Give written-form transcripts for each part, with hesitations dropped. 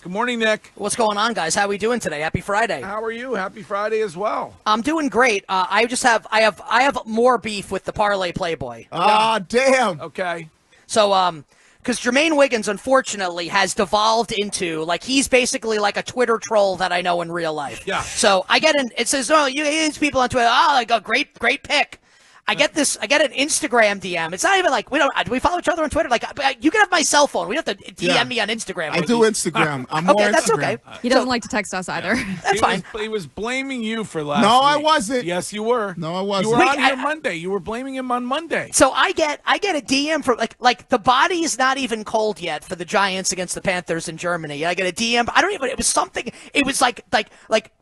Good morning, Nick. What's going on, guys? How are we doing today? Happy Friday. How are you? Happy Friday as well. I'm doing great. I have more beef with the parlay playboy. Damn. Okay. So, because Jermaine Wiggins, unfortunately, has devolved into, like, he's basically like a Twitter troll that I know in real life. Yeah. So I get in, it says, these people on Twitter, like a great pick. I get an Instagram DM. It's not even like, do we follow each other on Twitter? Like, you can have my cell phone. We don't have to DM me on Instagram. I do Instagram. I'm more okay, that's Instagram. okay. He doesn't like to text us either. That's fine. He was blaming you for last No, week. I wasn't. Yes, you were. No, I wasn't. You were Wait, on here Monday. You were blaming him on Monday. So I get a DM from like the body is not even cold yet for the Giants against the Panthers in Germany. I get a DM. I don't even. It was something. It was like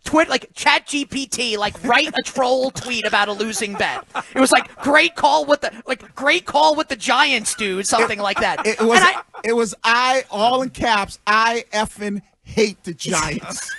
Twitter, like ChatGPT, like write a troll tweet about a losing bet. It was like great call with the Giants, dude. Something like that. It was all in caps. I effing hate the Giants.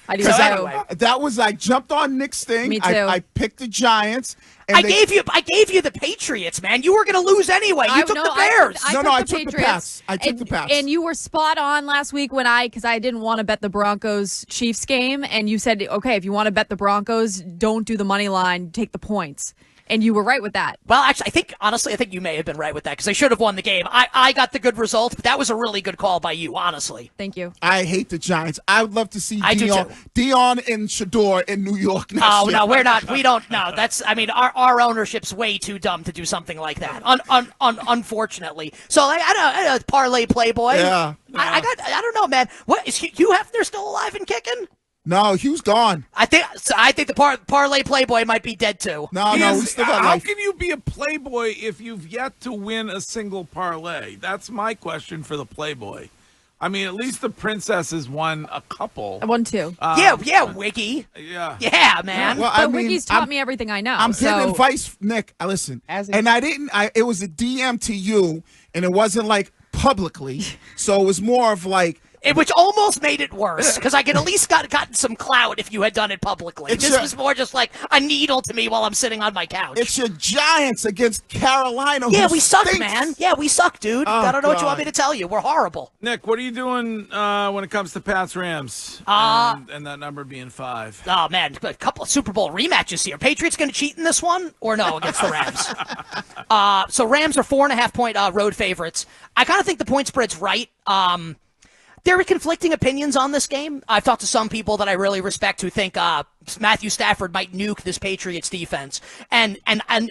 I do So too. anyway. That was I jumped on Nick's thing. Me too. I picked the Giants. And I gave you the Patriots, man. You were gonna lose anyway. You took the Bears. I took the Pats. I took the Pats. And you were spot on last week because I didn't want to bet the Broncos-Chiefs game, and you said, okay, if you want to bet the Broncos, don't do the money line, take the points. And you were right with that. Well, actually, I think you may have been right with that because they should have won the game. I got the good result, but that was a really good call by you, honestly. Thank you. I hate the Giants. I would love to see do Dion and Shador in New York next Oh, year. no, we're not. We don't. No, our ownership's way too dumb to do something like that. Unfortunately. So I don't parlay playboy. Yeah. I don't know, man. What is Hugh Hefner still alive and kicking? No, Hugh's gone. I think the parlay playboy might be dead too. No, we still got How life. can you be a playboy if you've yet to win a single parlay? That's my question for the playboy. I mean, at least the princess has won a couple. I won two. Yeah, Wiggy. Yeah. Yeah, man. Well, But Wiggy's taught me everything I know. I'm so. giving advice, Nick. Listen, it was a DM to you, and it wasn't like publicly, so it was more of like. Which almost made it worse, because I could at least gotten some clout if you had done it publicly. This was more just like a needle to me while I'm sitting on my couch. It's your Giants against Carolina. Yeah, who we suck, stinks. man. Yeah, we suck, dude. I don't know what you want me to tell you. We're horrible. Nick, what are you doing when it comes to Pats Rams and that number being 5? Oh, man, a couple of Super Bowl rematches here. Patriots going to cheat in this one or no against the Rams? So Rams are 4.5-point road favorites. I kind of think the point spread's right. There are conflicting opinions on this game. I've talked to some people that I really respect who think Matthew Stafford might nuke this Patriots defense. And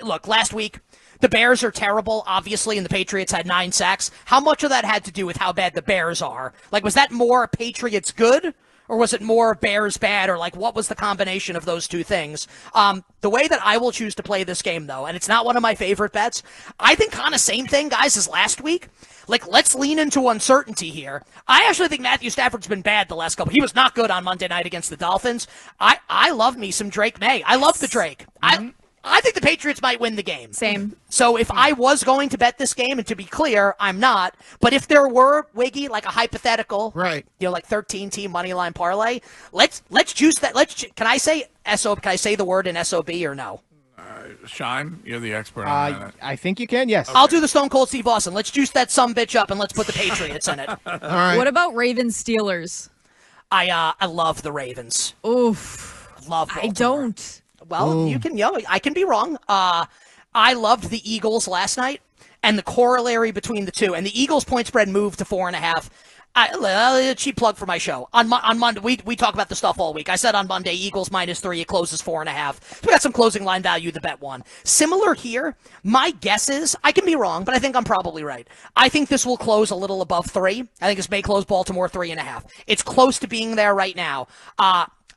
look, last week, the Bears are terrible, obviously, and the Patriots had 9 sacks. How much of that had to do with how bad the Bears are? Like, was that more Patriots good? Or was it more Bears bad? Or, like, what was the combination of those two things? The way that I will choose to play this game, though, and it's not one of my favorite bets, I think kind of same thing, guys, as last week. Like, let's lean into uncertainty here. I actually think Matthew Stafford's been bad the last couple. He was not good on Monday night against the Dolphins. I love me some Drake Maye. I love the Drake. Mm-hmm. I think the Patriots might win the game. Same. So if I was going to bet this game, and to be clear, I'm not, but if there were, Wiggy, like a hypothetical, right, like 13-team money line parlay, let's juice that. Can I say the word in SOB or no? Shime, you're the expert on that. I think you can, yes. Okay. I'll do the Stone Cold Steve Austin. Let's juice that sumbitch up and let's put the Patriots in it. All right. What about Ravens Steelers? I love the Ravens. Oof. Love Baltimore. I don't. Well, you can yell. I can be wrong. I loved the Eagles last night, and the corollary between the two. And the Eagles' point spread moved to 4.5. Cheap plug for my show. On Monday, we talk about the stuff all week. I said on Monday, Eagles -3, it closes 4.5. So we got some closing line value, the bet won. Similar here, my guess is, I can be wrong, but I think I'm probably right. I think this will close a little above 3. I think this may close Baltimore 3.5. It's close to being there right now.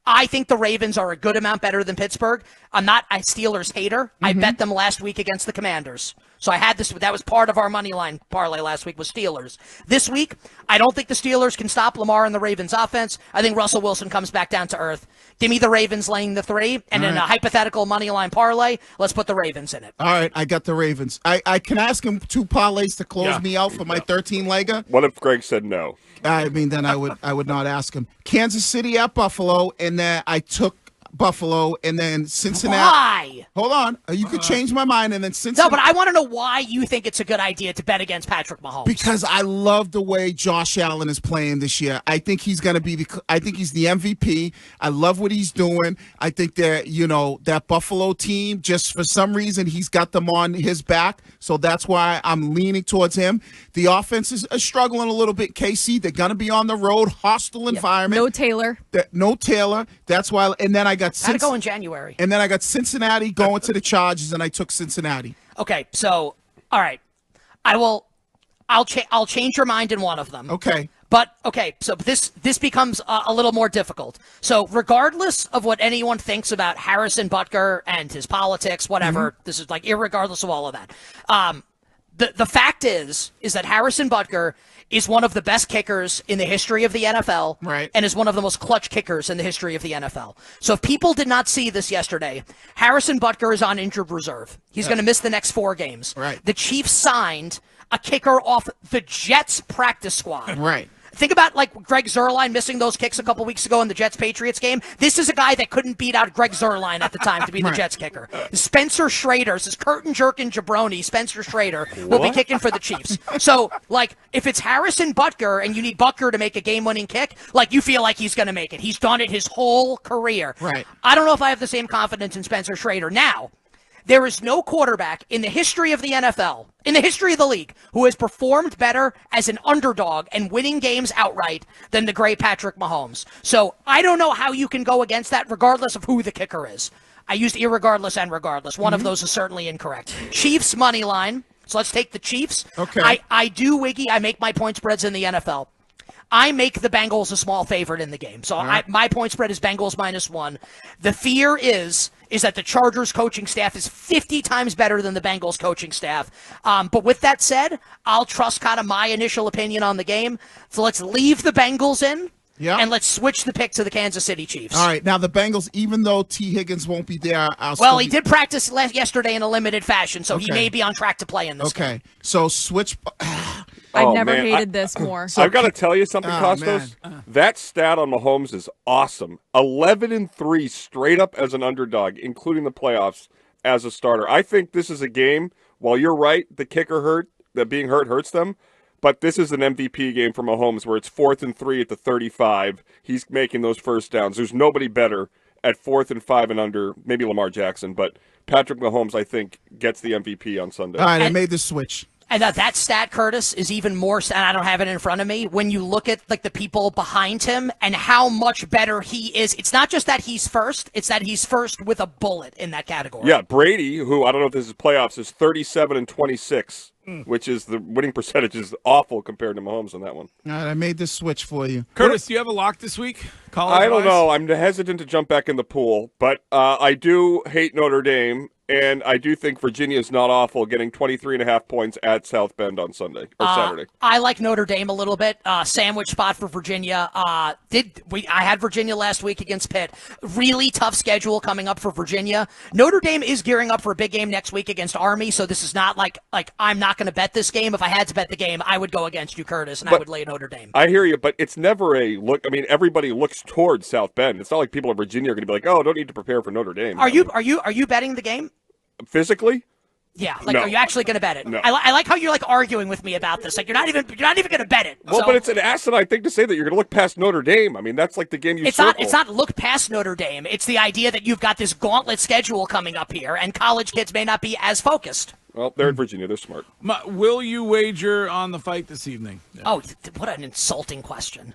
I think the Ravens are a good amount better than Pittsburgh. I'm not a Steelers hater. I bet them last week against the Commanders. So I had this. That was part of our money line parlay last week was Steelers. This week, I don't think the Steelers can stop Lamar and the Ravens offense. I think Russell Wilson comes back down to earth. Give me the Ravens laying the 3, and in a hypothetical money line parlay, let's put the Ravens in it. All right, I got the Ravens. I can ask him 2 parlays to close me out for my 13-legger. What if Greg said no? I mean, then I would not ask him. Kansas City at Buffalo, and I took Buffalo, and then Cincinnati. Why? Hold on. You could change my mind, and then Cincinnati. No, but I want to know why you think it's a good idea to bet against Patrick Mahomes. Because I love the way Josh Allen is playing this year. I think he's going to be I think he's the MVP. I love what he's doing. I think that Buffalo team, just for some reason, he's got them on his back. So that's why I'm leaning towards him. The offense is struggling a little bit, KC. They're going to be on the road, hostile environment. No Taylor. That's why. And then I got Gotta go in January. And then I got Cincinnati going to the Chargers, and I took Cincinnati. Okay, so all right, I'll change your mind in one of them. Okay. But okay, so this becomes a little more difficult. So regardless of what anyone thinks about Harrison Butker and his politics, whatever, this is like irregardless of all of that. The fact is that Harrison Butker is one of the best kickers in the history of the NFL, right, and is one of the most clutch kickers in the history of the NFL. So if people did not see this yesterday, Harrison Butker is on injured reserve. He's going to miss the next 4 games. Right. The Chiefs signed a kicker off the Jets practice squad. Right. Think about like Greg Zuerlein missing those kicks a couple weeks ago in the Jets-Patriots game. This is a guy that couldn't beat out Greg Zuerlein at the time to be the Jets kicker. Spencer Schrader, this is curtain jerking jabroni, Spencer Schrader, will be kicking for the Chiefs. So, like, if it's Harrison Butker and you need Butker to make a game-winning kick, like, you feel like he's going to make it. He's done it his whole career. Right. I don't know if I have the same confidence in Spencer Schrader. Now, there is no quarterback in the history of the NFL, in the history of the league, who has performed better as an underdog and winning games outright than the great Patrick Mahomes. So I don't know how you can go against that regardless of who the kicker is. I used irregardless and regardless. One of those is certainly incorrect. Chiefs money line. So let's take the Chiefs. Okay. I do, Wiggy. I make my point spreads in the NFL. I make the Bengals a small favorite in the game. So my point spread is Bengals -1. The fear is that the Chargers coaching staff is 50 times better than the Bengals coaching staff. But with that said, I'll trust kind of my initial opinion on the game. So let's leave the Bengals in. Yeah. And let's switch the pick to the Kansas City Chiefs. All right. Now, the Bengals, even though T. Higgins won't be there, he did practice yesterday in a limited fashion, so he may be on track to play in this game. Okay. So switch. I've never hated this more. So I've got to tell you something, Kostos. That stat on Mahomes is awesome. 11-3 straight up as an underdog, including the playoffs as a starter. I think this is a game, while you're right, the kicker being hurt hurts them. But this is an MVP game for Mahomes where it's 4th and 3 at the 35. He's making those first downs. There's nobody better at 4th and 5 and under, maybe Lamar Jackson, but Patrick Mahomes, I think, gets the MVP on Sunday. All right, I made the switch. And that stat, Curtis, is even more, and I don't have it in front of me, when you look at like the people behind him and how much better he is. It's not just that he's first, it's that he's first with a bullet in that category. Yeah, Brady, who I don't know if this is playoffs, is 37-26. Which is the winning percentage is awful compared to Mahomes on that one. All right, I made this switch for you. Curtis, do you have a lock this week? I don't know. I'm hesitant to jump back in the pool, but I do hate Notre Dame, and I do think Virginia is not awful, getting 23.5 points at South Bend on Sunday or Saturday. I like Notre Dame a little bit. Sandwich spot for Virginia. I had Virginia last week against Pitt. Really tough schedule coming up for Virginia. Notre Dame is gearing up for a big game next week against Army, so this is not like I'm not going to bet this game. If I had to bet the game, I would go against you, Curtis, and I would lay Notre Dame. I hear you, but it's never a look. I mean, everybody looks towards South Bend. It's not like people in Virginia are going to be like, "Oh, don't need to prepare for Notre Dame." Are you betting the game? Physically? Yeah, no. Are you actually going to bet it? No. I like how you're arguing with me about this. Like you're not even going to bet it. Well, but it's an asinine thing to say that you're going to look past Notre Dame. I mean, that's like the game you circle. It's not look past Notre Dame. It's the idea that you've got this gauntlet schedule coming up here, and college kids may not be as focused. Well, they're in Virginia. They're smart. Will you wager on the fight this evening? Yeah. Oh, what an insulting question.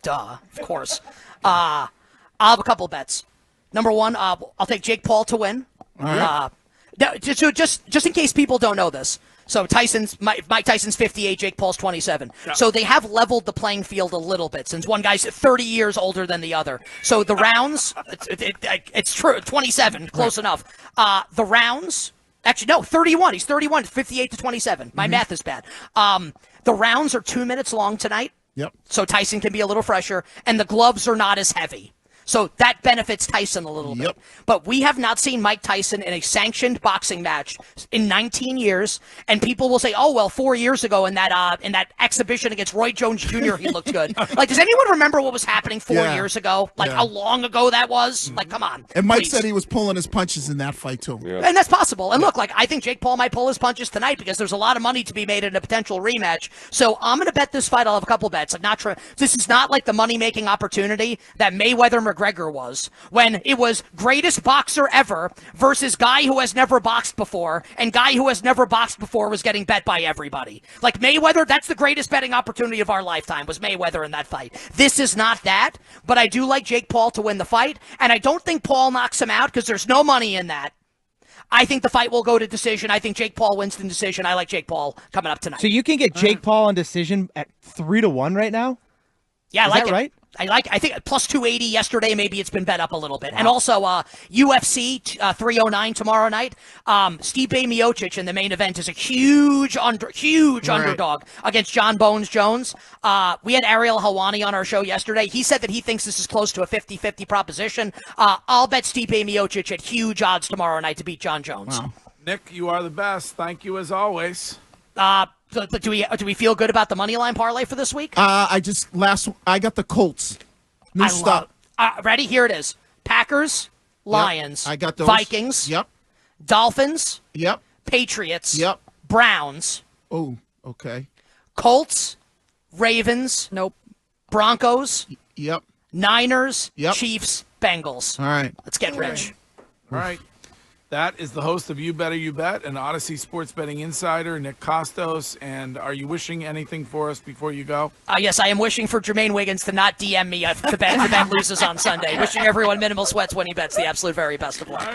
Duh, of course. I'll have a couple bets. Number one, I'll take Jake Paul to win. All right. Just in case people don't know this. So Mike Tyson's 58, Jake Paul's 27. Yeah. So they have leveled the playing field a little bit since one guy's 30 years older than the other. So the rounds, it's true, 27, close enough. The rounds, actually no, 31. He's 31, 58 to 27. My math is bad. The rounds are 2 minutes long tonight. Yep. So Tyson can be a little fresher, and the gloves are not as heavy. So that benefits Tyson a little bit. But we have not seen Mike Tyson in a sanctioned boxing match in 19 years. And people will say, oh, well, 4 years ago in that exhibition against Roy Jones Jr., he looked good. Like, does anyone remember what was happening 4 years ago? Like, how long ago that was? Like, come on. And Mike please. said he was pulling his punches in that fight, too. Yeah. And that's possible. And look, like, I think Jake Paul might pull his punches tonight because there's a lot of money to be made in a potential rematch. So I'm going to bet this fight. I'll have a couple bets. Like, this is not like the money-making opportunity that Mayweather-McGregor was when it was greatest boxer ever versus guy who has never boxed before, and guy who has never boxed before was getting bet by everybody. Like Mayweather, that's the greatest betting opportunity of our lifetime was Mayweather in that fight. This is not that, but I do like Jake Paul to win the fight, and I don't think Paul knocks him out because there's no money in that. I think the fight will go to decision. I think Jake Paul wins the decision. I like Jake Paul coming up tonight. So you can get Jake Paul on decision at 3-1 right now? Yeah, I like it. Right? I think plus 280 yesterday. Maybe it's been bet up a little bit. Wow. And also UFC 309 tomorrow night. Stipe Miocic in the main event is a huge underdog against John Bones Jones. We had Ariel Helwani on our show yesterday. He said that he thinks this is close to a 50-50 proposition. I'll bet Stipe Miocic at huge odds tomorrow night to beat John Jones. Wow. Nick, you are the best. Thank you as always. Do we feel good about the money line parlay for this week? I got the Colts. New stuff. Ready? Here it is. Packers, Lions. Yep, I got those. Vikings. Yep. Dolphins. Yep. Patriots. Yep. Browns. Oh, okay. Colts. Ravens. Nope. Broncos. Yep. Niners. Yep. Chiefs. Bengals. All right. Let's get rich. All right. That is the host of You Better You Bet, an Audacy sports betting insider, Nick Kostos. And are you wishing anything for us before you go? Yes, I am wishing for Jermaine Wiggins to not DM me if the bet loses on Sunday. Wishing everyone minimal sweats when he bets the absolute very best of luck.